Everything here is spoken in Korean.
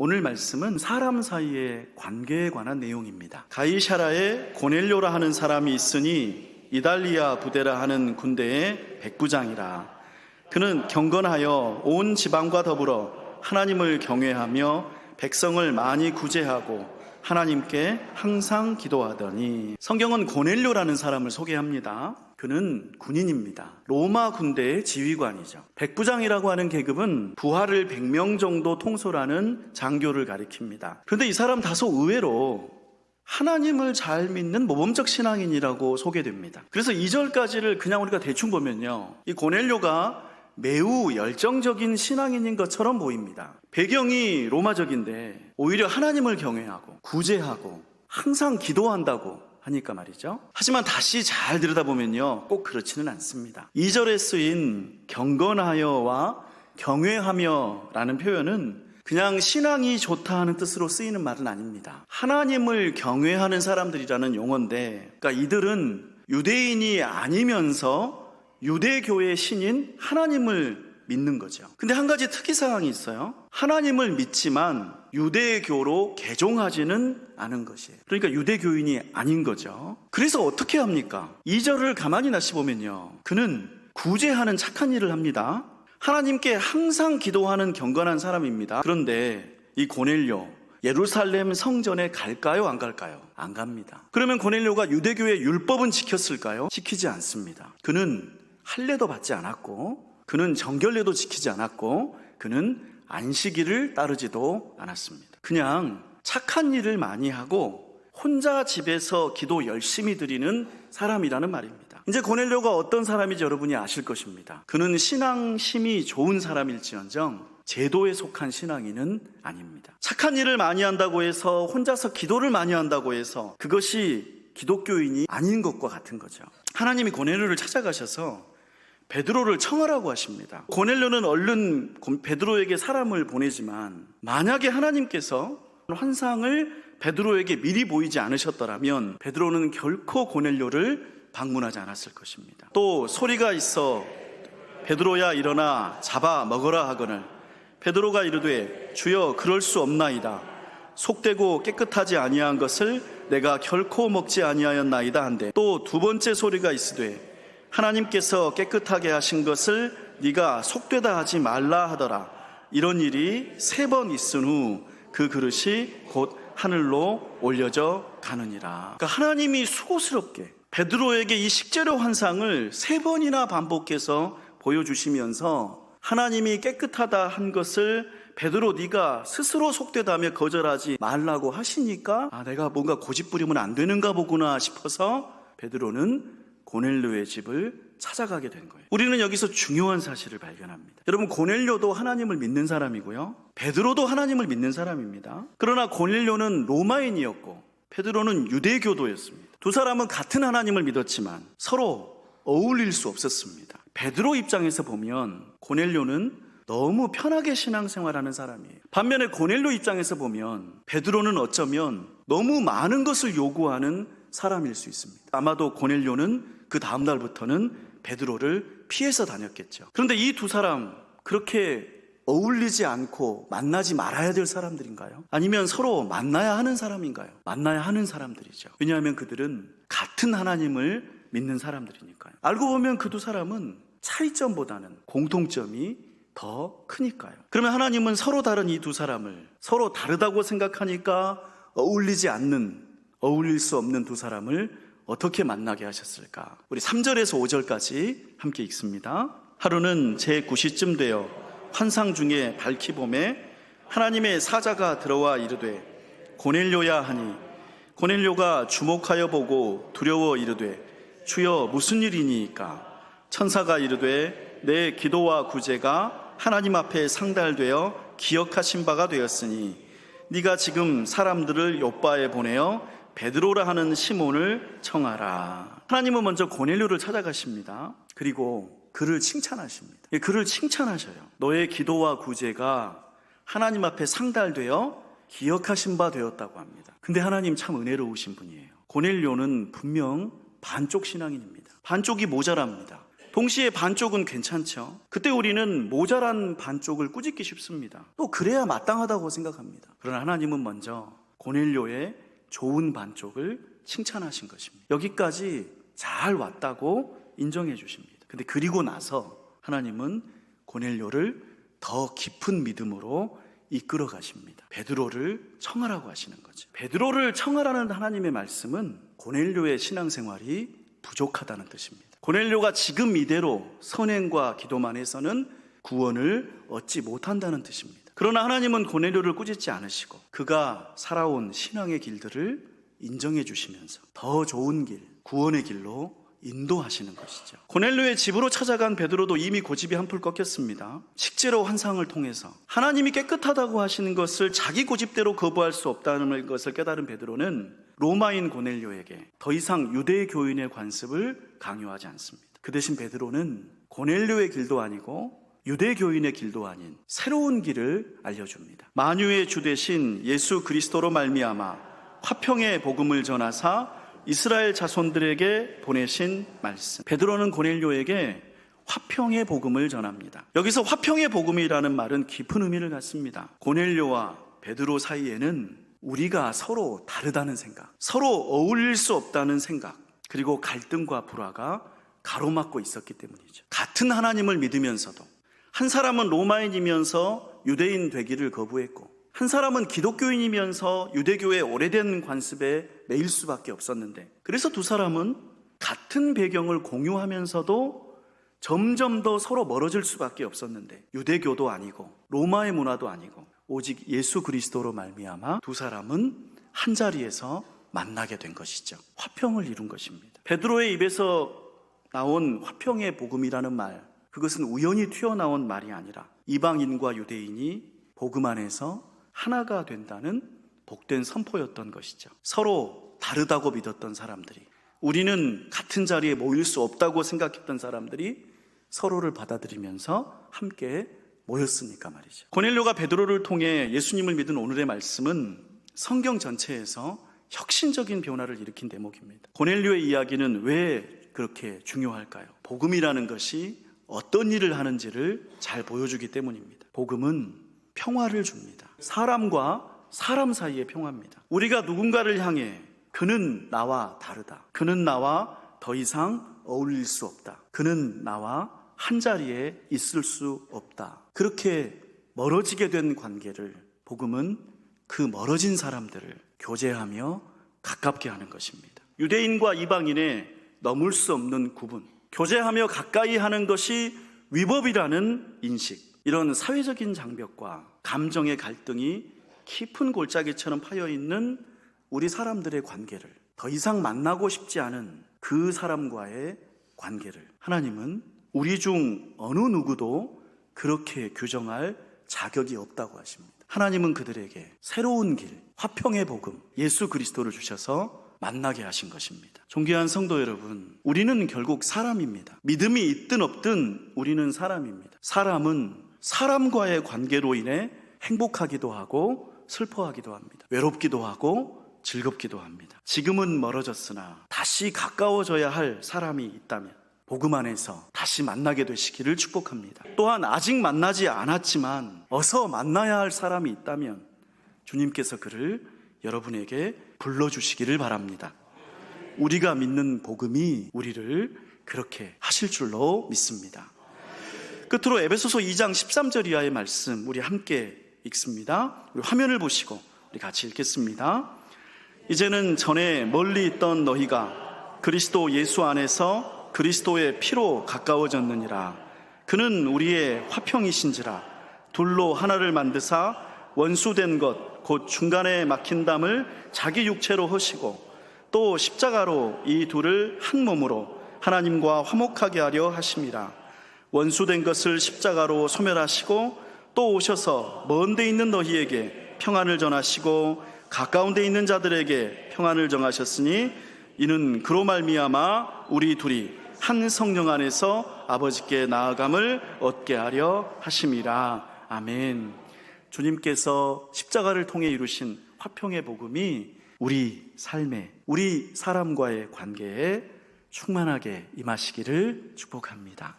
오늘 말씀은 사람 사이의 관계에 관한 내용입니다. 가이사라에 고넬료라 하는 사람이 있으니 이달리아 부대라 하는 군대의 백부장이라. 그는 경건하여 온 지방과 더불어 하나님을 경외하며 백성을 많이 구제하고 하나님께 항상 기도하더니. 성경은 고넬료라는 사람을 소개합니다. 그는 군인입니다. 로마 군대의 지휘관이죠. 백부장이라고 하는 계급은 부하를 100명 정도 통솔하는 장교를 가리킵니다. 그런데 이 사람 다소 의외로 하나님을 잘 믿는 모범적 신앙인이라고 소개됩니다. 그래서 2절까지를 그냥 우리가 대충 보면요, 이 고넬료가 매우 열정적인 신앙인인 것처럼 보입니다. 배경이 로마적인데 오히려 하나님을 경외하고 구제하고 항상 기도한다고 하니까 말이죠. 하지만 다시 잘 들여다보면요, 꼭 그렇지는 않습니다. 2절에 쓰인 경건하여와 경외하며 라는 표현은 그냥 신앙이 좋다 하는 뜻으로 쓰이는 말은 아닙니다. 하나님을 경외하는 사람들이라는 용어인데, 그러니까 이들은 유대인이 아니면서 유대교의 신인 하나님을 믿는 거죠. 근데 한 가지 특이사항이 있어요. 하나님을 믿지만 유대교로 개종하지는 않은 것이에요. 그러니까 유대교인이 아닌 거죠. 그래서 어떻게 합니까? 2절을 가만히 다시 보면요, 그는 구제하는 착한 일을 합니다. 하나님께 항상 기도하는 경건한 사람입니다. 그런데 이 고넬료, 예루살렘 성전에 갈까요? 안 갈까요? 안 갑니다. 그러면 고넬료가 유대교의 율법은 지켰을까요? 지키지 않습니다. 그는 할례도 받지 않았고, 그는 정결례도 지키지 않았고, 그는 안식일을 따르지도 않았습니다. 그냥 착한 일을 많이 하고 혼자 집에서 기도 열심히 드리는 사람이라는 말입니다. 이제 고넬료가 어떤 사람인지 여러분이 아실 것입니다. 그는 신앙심이 좋은 사람일지언정 제도에 속한 신앙인은 아닙니다. 착한 일을 많이 한다고 해서, 혼자서 기도를 많이 한다고 해서 그것이 기독교인이 아닌 것과 같은 거죠. 하나님이 고넬료를 찾아가셔서 베드로를 청하라고 하십니다. 고넬료는 얼른 베드로에게 사람을 보내지만 만약에 하나님께서 환상을 베드로에게 미리 보이지 않으셨더라면 베드로는 결코 고넬료를 방문하지 않았을 것입니다. 또 소리가 있어 베드로야 일어나 잡아 먹으라 하거늘 베드로가 이르되 주여 그럴 수 없나이다. 속되고 깨끗하지 아니한 것을 내가 결코 먹지 아니하였나이다 한데, 또 두 번째 소리가 있으되 하나님께서 깨끗하게 하신 것을 네가 속되다 하지 말라 하더라. 이런 일이 3번 있은 후 그 그릇이 곧 하늘로 올려져 가느니라. 그러니까 하나님이 수고스럽게 베드로에게 이 식재료 환상을 3번이나 반복해서 보여주시면서 하나님이 깨끗하다 한 것을 베드로 네가 스스로 속되다며 거절하지 말라고 하시니까 내가 뭔가 고집 부리면 안 되는가 보구나 싶어서 베드로는 고넬료의 집을 찾아가게 된 거예요. 우리는 여기서 중요한 사실을 발견합니다. 여러분, 고넬료도 하나님을 믿는 사람이고요, 베드로도 하나님을 믿는 사람입니다. 그러나 고넬료는 로마인이었고 베드로는 유대교도였습니다. 두 사람은 같은 하나님을 믿었지만 서로 어울릴 수 없었습니다. 베드로 입장에서 보면 고넬료는 너무 편하게 신앙생활하는 사람이에요. 반면에 고넬료 입장에서 보면 베드로는 어쩌면 너무 많은 것을 요구하는 사람일 수 있습니다. 아마도 고넬료는 그 다음 날부터는 베드로를 피해서 다녔겠죠. 그런데 이 두 사람 그렇게 어울리지 않고 만나지 말아야 될 사람들인가요? 아니면 서로 만나야 하는 사람인가요? 만나야 하는 사람들이죠. 왜냐하면 그들은 같은 하나님을 믿는 사람들이니까요. 알고 보면 그 두 사람은 차이점보다는 공통점이 더 크니까요. 그러면 하나님은 서로 다른 이 두 사람을 서로 다르다고 생각하니까 어울릴 수 없는 두 사람을 어떻게 만나게 하셨을까? 우리 3절에서 5절까지 함께 읽습니다. 하루는 제9시쯤 되어 환상 중에 밝히 봄에 하나님의 사자가 들어와 이르되 고넬료야 하니, 고넬료가 주목하여 보고 두려워 이르되 주여 무슨 일이니까? 천사가 이르되 내 기도와 구제가 하나님 앞에 상달되어 기억하신 바가 되었으니 네가 지금 사람들을 요바에 보내어 베드로라 하는 시몬을 청하라. 하나님은 먼저 고넬료를 찾아가십니다. 그리고 그를 칭찬하십니다. 그를 칭찬하셔요. 너의 기도와 구제가 하나님 앞에 상달되어 기억하신 바 되었다고 합니다. 근데 하나님 참 은혜로우신 분이에요. 고넬료는 분명 반쪽 신앙인입니다. 반쪽이 모자랍니다. 동시에 반쪽은 괜찮죠. 그때 우리는 모자란 반쪽을 꾸짖기 쉽습니다. 또 그래야 마땅하다고 생각합니다. 그러나 하나님은 먼저 고넬료의 좋은 반쪽을 칭찬하신 것입니다. 여기까지 잘 왔다고 인정해 주십니다. 근데 그리고 나서 하나님은 고넬료를 더 깊은 믿음으로 이끌어 가십니다. 베드로를 청하라고 하시는 거죠. 베드로를 청하라는 하나님의 말씀은 고넬료의 신앙생활이 부족하다는 뜻입니다. 고넬료가 지금 이대로 선행과 기도만 해서는 구원을 얻지 못한다는 뜻입니다. 그러나 하나님은 고넬료를 꾸짖지 않으시고 그가 살아온 신앙의 길들을 인정해 주시면서 더 좋은 길, 구원의 길로 인도하시는 것이죠. 고넬료의 집으로 찾아간 베드로도 이미 고집이 한풀 꺾였습니다. 식재료 환상을 통해서 하나님이 깨끗하다고 하시는 것을 자기 고집대로 거부할 수 없다는 것을 깨달은 베드로는 로마인 고넬료에게 더 이상 유대 교인의 관습을 강요하지 않습니다. 그 대신 베드로는 고넬료의 길도 아니고 유대 교인의 길도 아닌 새로운 길을 알려줍니다. 만유의 주 되신 예수 그리스도로 말미암아 화평의 복음을 전하사 이스라엘 자손들에게 보내신 말씀. 베드로는 고넬료에게 화평의 복음을 전합니다. 여기서 화평의 복음이라는 말은 깊은 의미를 갖습니다. 고넬료와 베드로 사이에는 우리가 서로 다르다는 생각, 서로 어울릴 수 없다는 생각, 그리고 갈등과 불화가 가로막고 있었기 때문이죠. 같은 하나님을 믿으면서도 한 사람은 로마인이면서 유대인 되기를 거부했고 한 사람은 기독교인이면서 유대교의 오래된 관습에 매일 수밖에 없었는데, 그래서 두 사람은 같은 배경을 공유하면서도 점점 더 서로 멀어질 수밖에 없었는데, 유대교도 아니고 로마의 문화도 아니고 오직 예수 그리스도로 말미암아 두 사람은 한 자리에서 만나게 된 것이죠. 화평을 이룬 것입니다. 베드로의 입에서 나온 화평의 복음이라는 말, 그것은 우연히 튀어나온 말이 아니라 이방인과 유대인이 복음 안에서 하나가 된다는 복된 선포였던 것이죠. 서로 다르다고 믿었던 사람들이, 우리는 같은 자리에 모일 수 없다고 생각했던 사람들이 서로를 받아들이면서 함께 모였으니까 말이죠. 고넬료가 베드로를 통해 예수님을 믿은 오늘의 말씀은 성경 전체에서 혁신적인 변화를 일으킨 대목입니다. 고넬료의 이야기는 왜 그렇게 중요할까요? 복음이라는 것이 어떤 일을 하는지를 잘 보여주기 때문입니다. 복음은 평화를 줍니다. 사람과 사람 사이의 평화입니다. 우리가 누군가를 향해 그는 나와 다르다, 그는 나와 더 이상 어울릴 수 없다, 그는 나와 한 자리에 있을 수 없다, 그렇게 멀어지게 된 관계를 복음은 그 멀어진 사람들을 교제하며 가깝게 하는 것입니다. 유대인과 이방인의 넘을 수 없는 구분, 교제하며 가까이 하는 것이 위법이라는 인식, 이런 사회적인 장벽과 감정의 갈등이 깊은 골짜기처럼 파여있는 우리 사람들의 관계를, 더 이상 만나고 싶지 않은 그 사람과의 관계를 하나님은 우리 중 어느 누구도 그렇게 규정할 자격이 없다고 하십니다. 하나님은 그들에게 새로운 길, 화평의 복음, 예수 그리스도를 주셔서 만나게 하신 것입니다. 존귀한 성도 여러분, 우리는 결국 사람입니다. 믿음이 있든 없든 우리는 사람입니다. 사람은 사람과의 관계로 인해 행복하기도 하고 슬퍼하기도 합니다. 외롭기도 하고 즐겁기도 합니다. 지금은 멀어졌으나 다시 가까워져야 할 사람이 있다면 복음 안에서 다시 만나게 되시기를 축복합니다. 또한 아직 만나지 않았지만 어서 만나야 할 사람이 있다면 주님께서 그를 여러분에게 불러주시기를 바랍니다. 우리가 믿는 복음이 우리를 그렇게 하실 줄로 믿습니다. 끝으로 에베소서 2장 13절 이하의 말씀 우리 함께 읽습니다. 우리 화면을 보시고 우리 같이 읽겠습니다. 이제는 전에 멀리 있던 너희가 그리스도 예수 안에서 그리스도의 피로 가까워졌느니라. 그는 우리의 화평이신지라. 둘로 하나를 만드사 원수된 것 곧 중간에 막힌 담을 자기 육체로 허시고 또 십자가로 이 둘을 한 몸으로 하나님과 화목하게 하려 하심이라. 원수된 것을 십자가로 소멸하시고 또 오셔서 먼 데 있는 너희에게 평안을 전하시고 가까운 데 있는 자들에게 평안을 정하셨으니 이는 그로 말미암아 우리 둘이 한 성령 안에서 아버지께 나아감을 얻게 하려 하심이라. 아멘. 주님께서 십자가를 통해 이루신 화평의 복음이 우리 삶에, 우리 사람과의 관계에 충만하게 임하시기를 축복합니다.